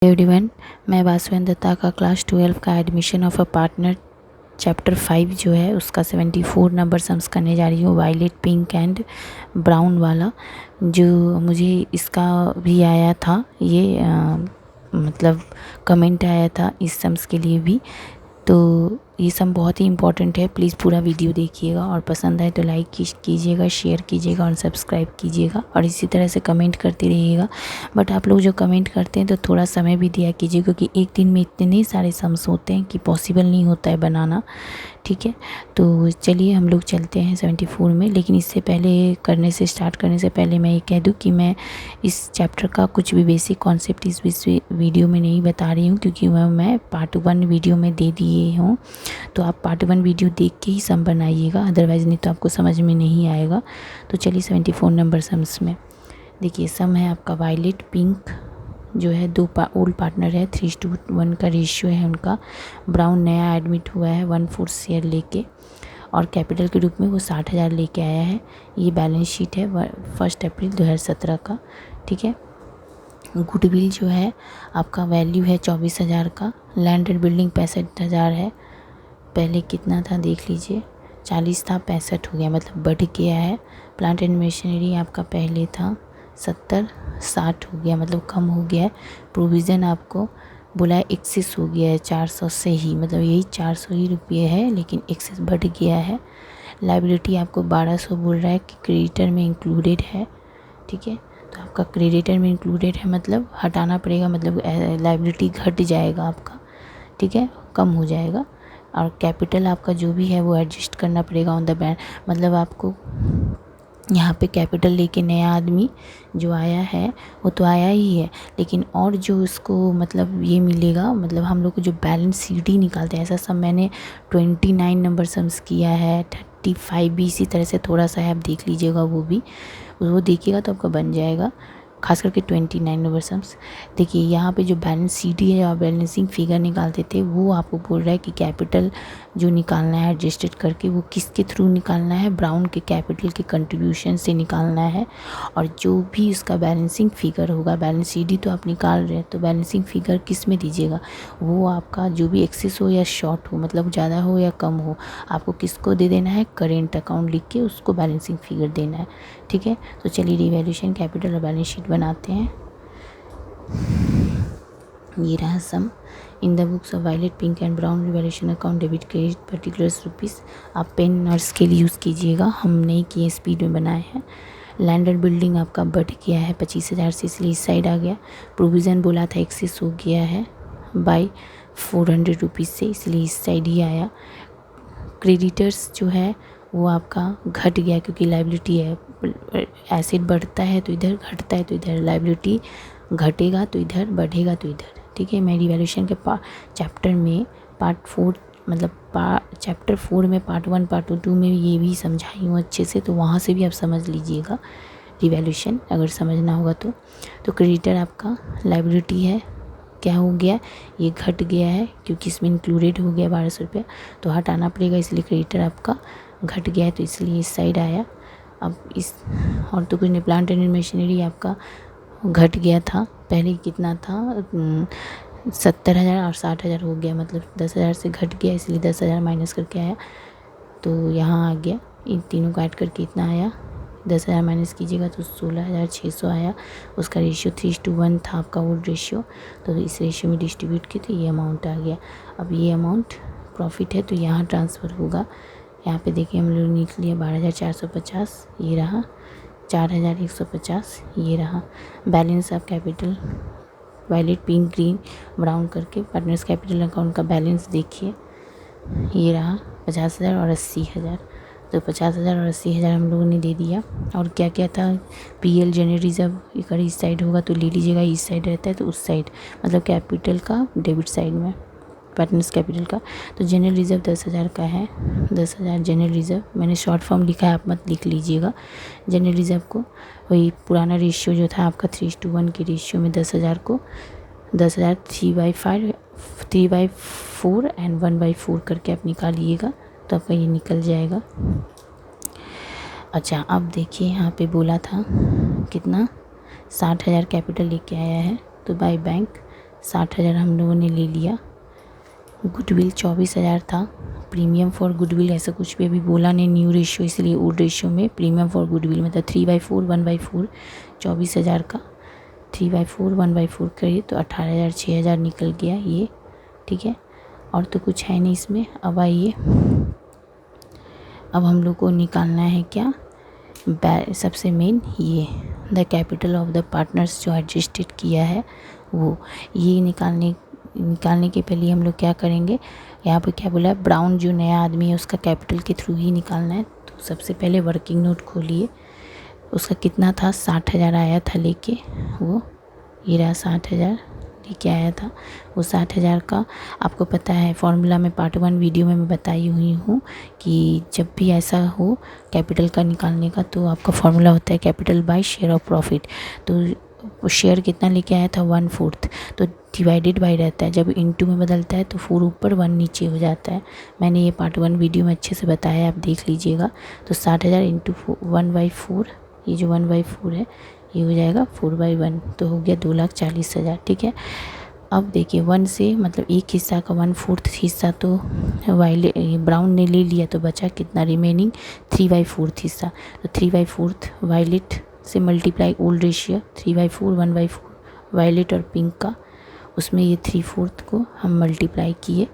Everyone, मैं वासुदेव दत्ता का class 12 का admission of a partner chapter 5 जो है उसका 74 नंबर सम्स करने जा रही हूँ। वायलेट, पिंक एंड ब्राउन वाला जो मुझे इसका भी आया था, ये मतलब कमेंट आया था इस सम्स के लिए भी। तो ये सम बहुत ही इम्पॉर्टेंट है, प्लीज़ पूरा वीडियो देखिएगा और पसंद आए तो लाइक कीजिएगा, शेयर कीजिएगा और सब्सक्राइब कीजिएगा और इसी तरह से कमेंट करते रहिएगा। बट आप लोग जो कमेंट करते हैं तो थोड़ा समय भी दिया कीजिए, क्योंकि एक दिन में इतने सारे सम्स होते हैं कि पॉसिबल नहीं होता है बनाना। ठीक है, तो चलिए हम लोग चलते हैं 74 में। लेकिन इससे पहले स्टार्ट करने से पहले मैं ये कह दूं कि मैं इस चैप्टर का कुछ भी बेसिक कॉन्सेप्ट इस वीडियो में नहीं बता रही हूँ, क्योंकि मैं पार्ट 1 वीडियो में दे दिए हूँ। तो आप पार्ट 1 वीडियो देख के ही सम बनाइएगा, अदरवाइज़ नहीं तो आपको समझ में नहीं आएगा। तो चलिए 74 नंबर सम्स में देखिए। सम है आपका वायलेट, पिंक जो है दो ओल्ड पार्टनर है, 3:1 का रेशियो है उनका। ब्राउन नया एडमिट हुआ है 1/4 शेयर लेके और कैपिटल के रूप में वो 60,000 लेके आया है। ये बैलेंस शीट है 1 अप्रैल 2017 का। ठीक है, गुडविल जो है आपका वैल्यू है 24,000 का। लैंड एंड बिल्डिंग 65,000 है। पहले कितना था देख लीजिए, 40 था, 65 हो गया, मतलब बढ़ गया है। प्लांट एंड मशीनरी आपका पहले था 70, 60 हो गया, मतलब कम हो गया है। प्रोविज़न आपको बोला है एक्सेस हो गया है 400 से ही, मतलब यही 400 ही रुपये है, लेकिन एक्सेस बढ़ गया है। लाइबिलिटी आपको 1200 बोल रहा है कि क्रेडिटर में इंक्लूडेड है। ठीक है, तो आपका क्रेडिटर में इंक्लूडेड है, मतलब हटाना पड़ेगा, मतलब लाइबिलिटी घट जाएगा आपका। ठीक है, कम हो जाएगा। और कैपिटल आपका जो भी है वो एडजस्ट करना पड़ेगा ऑन द बैंक, मतलब आपको यहाँ पे कैपिटल लेके नया आदमी जो आया है वो तो आया ही है, लेकिन और जो उसको मतलब ये मिलेगा, मतलब हम लोग को जो बैलेंस सीडी निकालते हैं, ऐसा सब मैंने 29 नंबर सम्स किया है, 35 भी इसी तरह से थोड़ा सा है, आप देख लीजिएगा, वो देखिएगा तो आपका बन जाएगा। खास करके 29 नंबर सम्स। देखिए यहाँ पे जो बैलेंस सीडी है और बैलेंसिंग फिगर निकालते थे, वो आपको बोल रहा है कि कैपिटल जो निकालना है एडजस्टेड करके, वो किसके थ्रू निकालना है, ब्राउन के कैपिटल के कंट्रीब्यूशन से निकालना है। और जो भी उसका बैलेंसिंग फिगर होगा, बैलेंस सीडी तो आप निकाल रहे हैं, तो बैलेंसिंग फिगर किस में दीजिएगा, वो आपका जो भी एक्सेस हो या शॉर्ट हो, मतलब ज़्यादा हो या कम हो, आपको किसको दे देना है, करेंट अकाउंट लिख के उसको बैलेंसिंग फिगर देना है। ठीक है, तो चलिए रिवैल्यूएशन, कैपिटल और बैलेंस शीट बनाते हैं। ये रहा sum in the books of violet, pink and brown revaluation account, debit credit particulars rupees. आप पेन नर्स के लिए यूज़ कीजिएगा, हम नहीं किए, स्पीड में बनाए हैं। लैंड एंड बिल्डिंग आपका बढ़ गया है 25,000 से, इसलिए इस साइड आ गया। प्रोविज़न बोला था एक्सेस हो गया है बाई 400 रुपीज़ से, इसलिए इस साइड ही आया। क्रेडिटर्स जो है वो आपका घट गया, क्योंकि लाइबिलिटी है, एसेट बढ़ता है तो इधर, घटता है तो इधर, लाइबिलिटी घटेगा तो इधर, बढ़ेगा तो इधर। ठीक है, मैं रिवैल्यूएशन के चैप्टर में पार्ट 4, मतलब चैप्टर 4 में पार्ट 1 पार्ट 2 में ये भी समझाई हूँ अच्छे से, तो वहाँ से भी आप समझ लीजिएगा रिवैल्यूएशन अगर समझना होगा तो क्रेडिटर आपका लाइबिलिटी है, क्या हो गया, ये घट गया है, क्योंकि इसमें इंक्लूडेड हो गया 1200 रुपया, तो हटाना पड़ेगा, इसलिए क्रेडिटर आपका घट गया है, तो इसलिए इस साइड आया। अब इस और तो कुछ नहीं। प्लांट एंड मशीनरी आपका घट गया था, पहले कितना था 70,000 और 60,000 हो गया, मतलब 10,000 से घट गया, इसलिए 10,000 माइनस करके आया, तो यहाँ आ गया। इन तीनों को ऐड करके इतना आया, 10,000 माइनस कीजिएगा तो 16,600 आया। उसका रेशियो 3:1 था आपका ओल्ड रेशियो, तो इस रेशियो में डिस्ट्रीब्यूट किए तो ये अमाउंट आ गया। अब ये अमाउंट प्रॉफिट है तो यहाँ ट्रांसफ़र होगा। यहाँ पे देखिए हम लोग लिख लिया 12,450, ये रहा 4,150, ये रहा। Balance of capital violet, pink, green, brown करके पार्टनर्स कैपिटल अकाउंट का बैलेंस देखिए, ये रहा 50,000 और 80,000, तो 50,000 और 80,000 हम लोगों ने दे दिया। और क्या क्या था, पीएल जनरल रिजर्व, अगर इस साइड होगा तो ले लीजिएगा, इस साइड रहता है तो उस साइड, मतलब कैपिटल का डेबिट साइड में, पार्टनर्स कैपिटल का। तो जनरल रिजर्व 10,000 का है, 10,000 जनरल रिजर्व, मैंने शॉर्ट फॉर्म लिखा है, आप मत लिख लीजिएगा। जनरल रिजर्व को वही पुराना रेशियो जो था आपका 3:1 के रेशियो में 10,000 को 10,000 3/4 एंड 1/4 करके आप निकालिएगा, तो आपका ये निकल जाएगा। अच्छा, अब देखिए यहाँ पे बोला था कितना, 60,000 कैपिटल लेके आया है, तो बाय बैंक 60,000 हम लोगों ने ले लिया। गुडविल 24,000 था। प्रीमियम फॉर गुडविल ऐसा कुछ भी अभी बोला नहीं, न्यू रेशियो, इसलिए ओल्ड रेशियो में प्रीमियम फॉर गुडविल मतलब 3/4 1/4 24,000 का 3/4 1/4 करिए तो 18,000 6,000 निकल गया ये, ठीक है। और तो कुछ है नहीं इसमें। अब आइए, अब हम लोग को निकालना है क्या, सबसे मेन ये the capital of the partners जो एडजस्टेड किया है वो, ये निकालने के पहले हम लोग क्या करेंगे, यहाँ पे क्या बोला है, ब्राउन जो नया आदमी है उसका कैपिटल के थ्रू ही निकालना है। तो सबसे पहले वर्किंग नोट खोलिए, उसका कितना था, 60,000 आया था लेके, वो ये रहा 60,000 लेके आया था। वो 60,000 का आपको पता है फॉर्मूला में पार्ट 1 वीडियो में मैं बताई हुई हूँ कि जब भी ऐसा हो कैपिटल का निकालने का तो आपका फॉर्मूला होता है capital by share of profit. तो शेयर कितना लेके आया था, 1/4, तो डिवाइडेड बाय रहता है, जब इनटू में बदलता है तो 4 ऊपर 1 नीचे हो जाता है। मैंने ये पार्ट 1 वीडियो में अच्छे से बताया, आप देख लीजिएगा। तो 60,000 इंटू 1/4, ये जो 1/4 है ये हो जाएगा 4/1, तो हो गया 2,40,000, ठीक है। अब देखिए 1 से मतलब एक हिस्सा का 1/4 हिस्सा तो ब्राउन ने ले लिया, तो बचा कितना रिमेनिंग 3/4 हिस्सा। तो 3/4 वायलेट से मल्टीप्लाई ओल्ड रेशियो 3/4 1/4 वायलेट और पिंक का, उसमें ये 3/4 को हम मल्टीप्लाई किए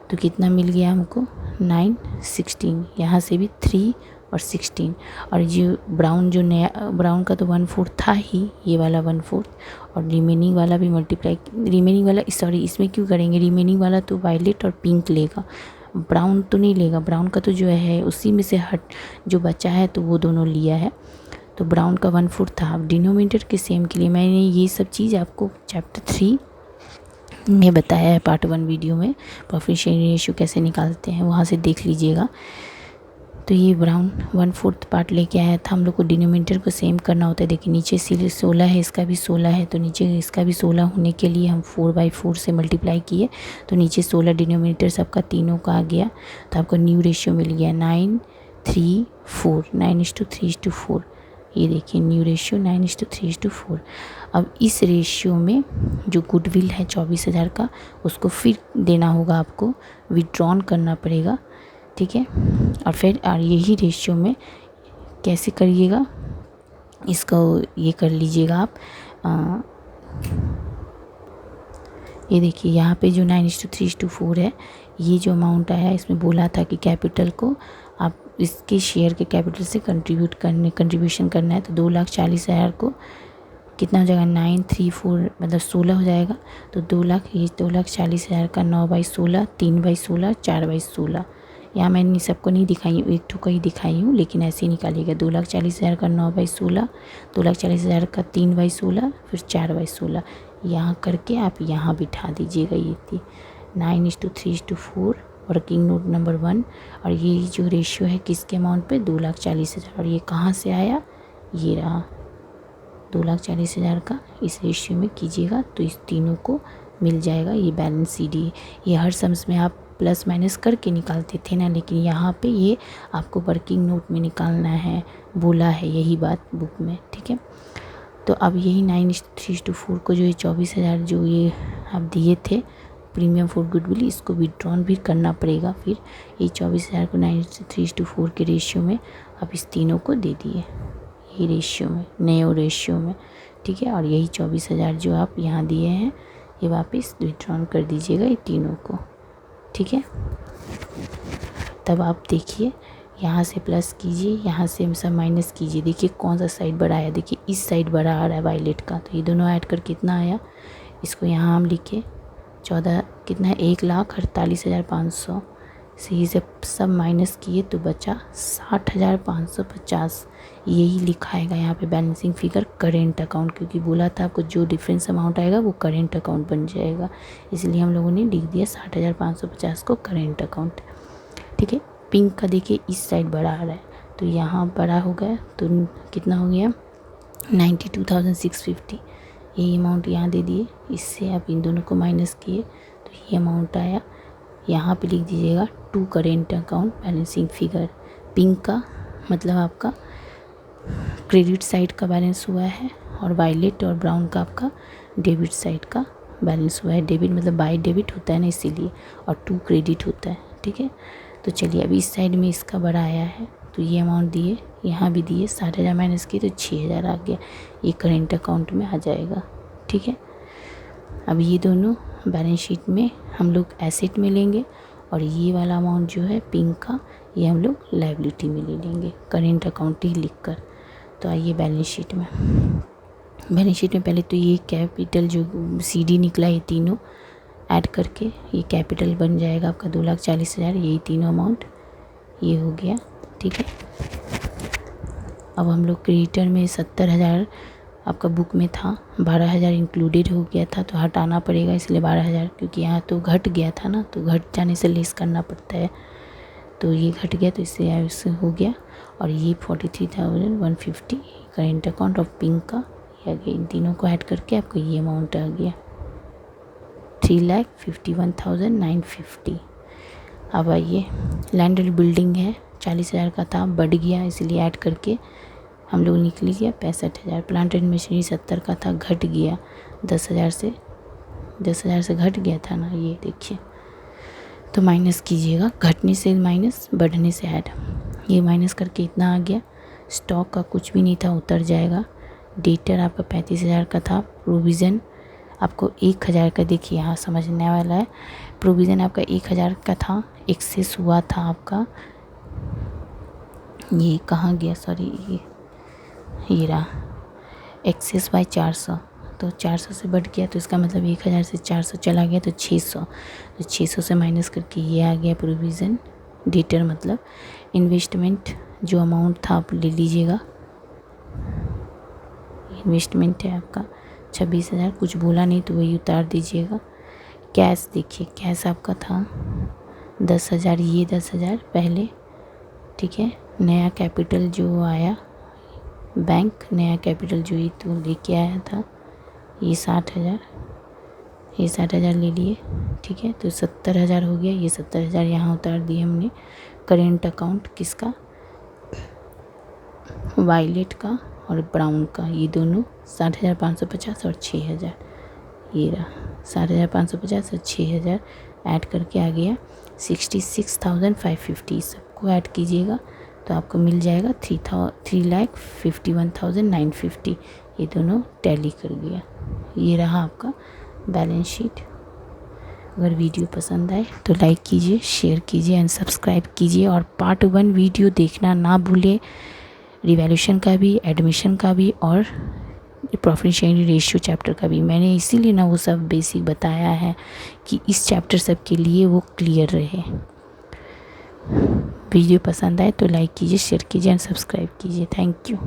तो कितना मिल गया हमको 9 16, यहाँ से भी 3 और 16। और जो ब्राउन जो नया ब्राउन का तो 1/4 था ही, ये वाला 1/4 और रिमेनिंग वाला भी मल्टीप्लाई, रिमेनिंग वाला सॉरी इसमें क्यों करेंगे, रिमेनिंग वाला तो वायलेट और पिंक लेगा, ब्राउन तो नहीं लेगा। ब्राउन का तो जो है उसी में से हट जो बचा है तो वो दोनों लिया है। तो ब्राउन का 1/4 था। अब डिनोमिनेटर के सेम के लिए मैंने ये सब चीज़ आपको चैप्टर 3 में बताया है पार्ट 1 वीडियो में, प्रॉफिट शेयरिंग रेशियो कैसे निकालते हैं, वहाँ से देख लीजिएगा। तो ये ब्राउन 1/4 पार्ट लेके आया था, हम लोग को डिनोमिनेटर को सेम करना होता है। देखिए नीचे 16 है, इसका भी 16 है, तो नीचे इसका भी 16 होने के लिए हम 4/4 से मल्टीप्लाई किए, तो नीचे 16 डिनोमिनेटर सबका तीनों का आ गया। तो आपको न्यू रेशियो मिल गया 9:3:4, 9:3:4। ये देखिए न्यू रेशियो 9:3:4। अब इस रेशियो में जो गुडविल है 24,000 का, उसको फिर देना होगा, आपको विड्रॉन करना पड़ेगा, ठीक है। और फिर यही रेशियो में कैसे करिएगा, इसको ये कर लीजिएगा आप, ये देखिए यहाँ पे जो 9:3:4 है, ये जो अमाउंट आया इसमें बोला था कि कैपिटल को आप इसके शेयर के कैपिटल से कंट्रीब्यूशन करना है। तो 2,40,000 को कितना हो जाएगा, 934 मतलब 16 हो जाएगा। तो 2,40,000 का 9/16 3/16 4/16, यहाँ मैंने सबको नहीं दिखाई हूँ, एक ठो का ही दिखाई हूँ, लेकिन ऐसे ही निकालिएगा। 2,40,000 का 9/16, 2,40,000 का 3/16, फिर 4/16, यहाँ करके आप यहाँ बिठा दीजिएगा। ये थी 9:3:4 वर्किंग नोट नंबर 1। और ये जो रेशियो है किसके अमाउंट पे, 2,40,000। और ये कहाँ से आया, ये रहा 2,40,000 का, इस रेशियो में कीजिएगा तो इस तीनों को मिल जाएगा। ये बैलेंस CD, ये हर सम्स में आप प्लस माइनस करके निकालते थे ना, लेकिन यहाँ पे ये आपको वर्किंग नोट में निकालना है, बोला है यही बात बुक में, ठीक है। तो अब यही 9:3:4 को जो ये 24,000 जो ये आप दिए थे प्रीमियम फॉर गुडविल, इसको विड्रॉन भी करना पड़ेगा। फिर ये 24,000 को 9:3:4 के रेशियो में आप इस तीनों को दे दिए, ये रेशियो में, नए रेशियो में, ठीक है। और यही 24,000 जो आप यहाँ दिए हैं ये वापस विड्रॉन कर दीजिएगा ये तीनों को, ठीक है। तब आप देखिए यहाँ से प्लस कीजिए, यहाँ से सब माइनस कीजिए, देखिए कौन सा साइड बड़ा आया, देखिए इस साइड बड़ा आ रहा है वायलेट का, तो ये दोनों ऐड कर कितना आया, इसको यहाँ हम लिखे 14 कितना है 1,48,500 से ये सब माइनस किए तो बचा 60,550। यही लिखा आएगा यहाँ पे बैलेंसिंग फिगर करेंट अकाउंट, क्योंकि बोला था आपको जो डिफरेंस अमाउंट आएगा वो करेंट अकाउंट बन जाएगा, इसलिए हम लोगों ने लिख दिया 60,550 को करेंट अकाउंट, ठीक है। पिंक का देखिए इस साइड बड़ा आ रहा है, तो यहाँ बड़ा हो गया, तो कितना हो गया 92,650। यही अमाउंट यहाँ दे दिए, इससे आप इन दोनों को माइनस किए तो ये अमाउंट आया। यहाँ पे लिख दीजिएगा to current account balancing figure. Pink का मतलब आपका क्रेडिट साइड का बैलेंस हुआ है, और वायलेट और ब्राउन का आपका डेबिट साइड का बैलेंस हुआ है। डेबिट मतलब बाय डेबिट होता है ना, इसीलिए, और टू क्रेडिट होता है, ठीक है। तो चलिए अभी इस साइड में इसका बड़ा आया है, तो ये अमाउंट दिए, यहाँ भी दिए, 60,000 माइनस किए तो 6,000 आ गया, ये करेंट अकाउंट में आ जाएगा, ठीक है। अब ये दोनों बैलेंस शीट में हम लोग एसेट में लेंगे, और ये वाला अमाउंट जो है पिंक का, ये हम लोग लायबिलिटी में ले लेंगे, करेंट अकाउंट ही लिख कर। तो आइए बैलेंस शीट में पहले तो ये कैपिटल जो CD निकला, ये तीनों ऐड करके ये कैपिटल बन जाएगा आपका 2,40,000, यही तीनों अमाउंट ये हो गया, ठीक है। अब हम लोग क्रेडिटर में 70,000 आपका बुक में था, 12,000 इंक्लूडेड हो गया था, तो हटाना पड़ेगा, इसलिए 12,000, क्योंकि यहाँ तो घट गया था ना, तो घट जाने से लेस करना पड़ता है, तो ये घट गया, तो इससे हो गया। और ये 43,150 करेंट अकाउंट ऑफ पिंक का ये आ गया। इन तीनों को ऐड करके आपको ये अमाउंट आ गया 3,51,950। अब आइए, लैंड एंड बिल्डिंग है, 40,000 का था, बढ़ गया, इसलिए ऐड करके हम लोग निकल गया 65,000। प्लांट एंड मशीनरी 70 का था, घट गया 10,000 से घट गया था ना, ये देखिए, तो माइनस कीजिएगा, घटने से माइनस, बढ़ने से ऐड, ये माइनस करके इतना आ गया। स्टॉक का कुछ भी नहीं था, उतर जाएगा। डेटर आपका 35,000 का था। प्रोविज़न आपको 1,000 का, देखिए यहाँ समझने वाला है, प्रोविज़न आपका 1,000 का था, एक्सेस हुआ था आपका, ये कहाँ गया, सॉरी, ये रहा, एक्सेस बाय 400, तो 400 से बढ़ गया, तो इसका मतलब 1,000 से 400 चला गया, तो 600, तो 600 से माइनस करके ये आ गया प्रोविज़न। डेटर मतलब इन्वेस्टमेंट जो अमाउंट था आप ले लीजिएगा, इन्वेस्टमेंट है आपका 26,000, कुछ बोला नहीं तो वही उतार दीजिएगा। कैश देखिए, कैश आपका था 10,000, ये 10,000 पहले, ठीक है। नया कैपिटल जो आया, बैंक नया कैपिटल जो ये तो लेके आया था, ये 60,000 ले लिए, ठीक है। तो 70,000 हो गया, ये 70,000 यहाँ उतार दिए हमने। करेंट अकाउंट किसका, वायलेट का और ब्राउन का, ये दोनों 60,550 और 6,000, ये रहा 60,550 और 6,000 ऐड करके आ गया 66,550। सबको ऐड कीजिएगा तो आपको मिल जाएगा 3,51,950। ये दोनों टैली कर गया। ये रहा आपका बैलेंस शीट। अगर वीडियो पसंद आए तो लाइक कीजिए, शेयर कीजिए एंड सब्सक्राइब कीजिए, और पार्ट 1 वीडियो देखना ना भूलें, रिवैल्यूएशन का भी, एडमिशन का भी और प्रॉफिट शेयरिंग रेशियो चैप्टर का भी। मैंने इसीलिए ना वो सब बेसिक बताया है कि इस चैप्टर सब के लिए वो क्लियर रहे। वीडियो पसंद आए तो लाइक कीजिए, शेयर कीजिए एंड सब्सक्राइब कीजिए। Thank you.